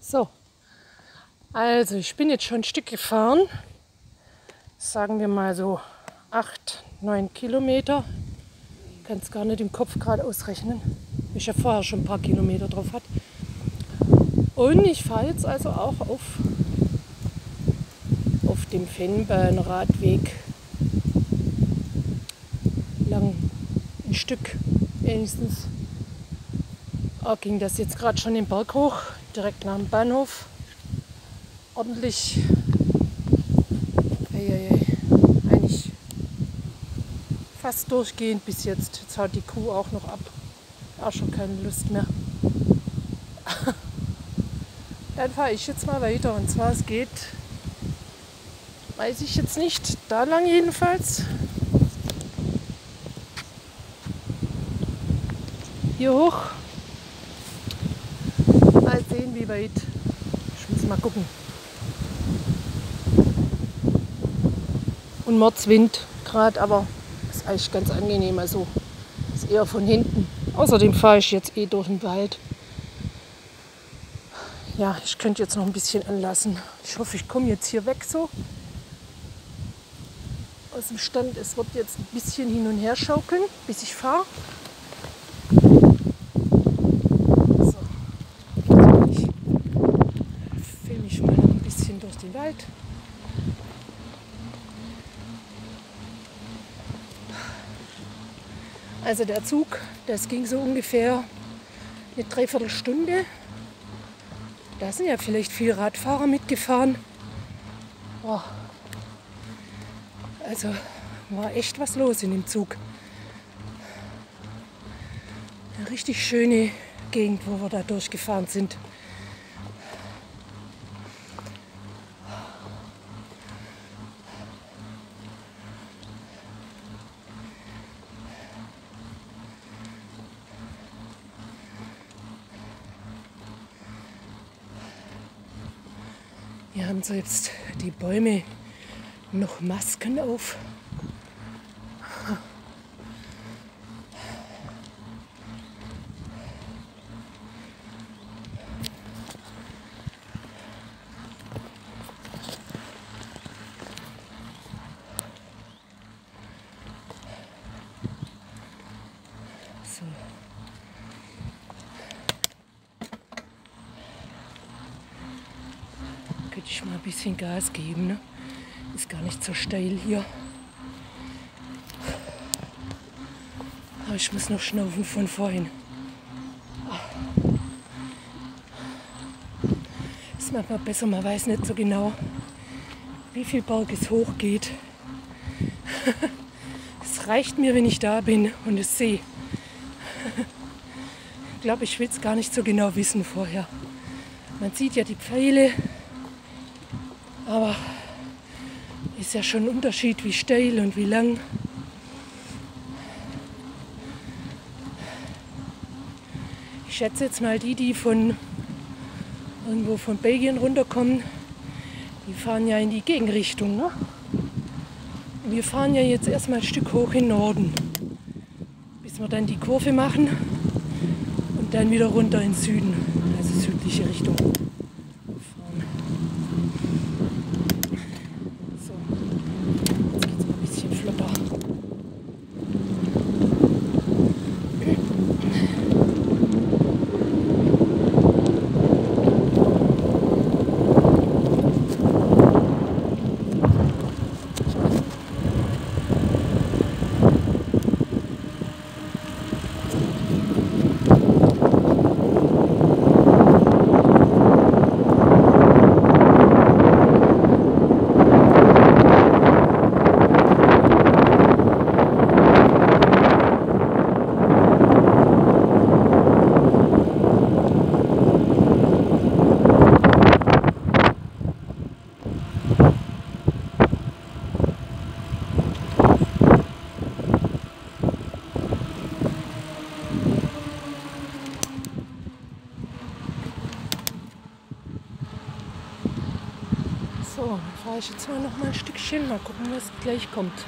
So, also ich bin jetzt schon ein Stück gefahren, sagen wir mal so 8, 9 Kilometer. Ich kann es gar nicht im Kopf gerade ausrechnen, weil ich ja vorher schon ein paar Kilometer drauf hatte. Und ich fahre jetzt also auch auf dem Fennbahnradweg lang, ein Stück wenigstens. Ging das jetzt gerade schon den Berg hoch, direkt nach dem Bahnhof. Ordentlich, eigentlich fast durchgehend bis jetzt. Jetzt haut die Kuh auch noch ab. Auch schon keine Lust mehr. Dann fahre ich jetzt mal weiter. Und zwar, es geht, weiß ich jetzt nicht, da lang jedenfalls. Hier hoch. Mal sehen, wie weit. Ich muss mal gucken. Und Mordswind gerade, aber ist eigentlich ganz angenehm. Also ist eher von hinten. Außerdem fahre ich jetzt durch den Wald. Ja, ich könnte jetzt noch ein bisschen anlassen. Ich hoffe, ich komme jetzt hier weg so aus dem Stand. Es wird jetzt ein bisschen hin und her schaukeln, bis ich fahre. So, ich filme mich mal ein bisschen durch den Wald. Also der Zug, das ging so ungefähr eine Dreiviertelstunde. Da sind ja vielleicht viele Radfahrer mitgefahren. Oh. Also war echt was los in dem Zug. Eine richtig schöne Gegend, wo wir da durchgefahren sind. Hier haben selbst die Bäume noch Masken auf. So. Könnte ich mal ein bisschen Gas geben, ne? Ist gar nicht so steil hier. Aber ich muss noch schnaufen von vorhin. Ist manchmal besser, man weiß nicht so genau, wie viel Berg es hochgeht. Es reicht mir, wenn ich da bin und es sehe. Ich glaube, ich will es gar nicht so genau wissen vorher. Man sieht ja die Pfeile, aber ist ja schon ein Unterschied, wie steil und wie lang. Ich schätze jetzt mal die von irgendwo von Belgien runterkommen, die fahren ja in die Gegenrichtung. Ne? Wir fahren ja jetzt erstmal ein Stück hoch in den Norden, bis wir dann die Kurve machen und dann wieder runter in den Süden, also südliche Richtung. So, dann fahre ich jetzt mal noch mal ein Stückchen, mal gucken, was gleich kommt.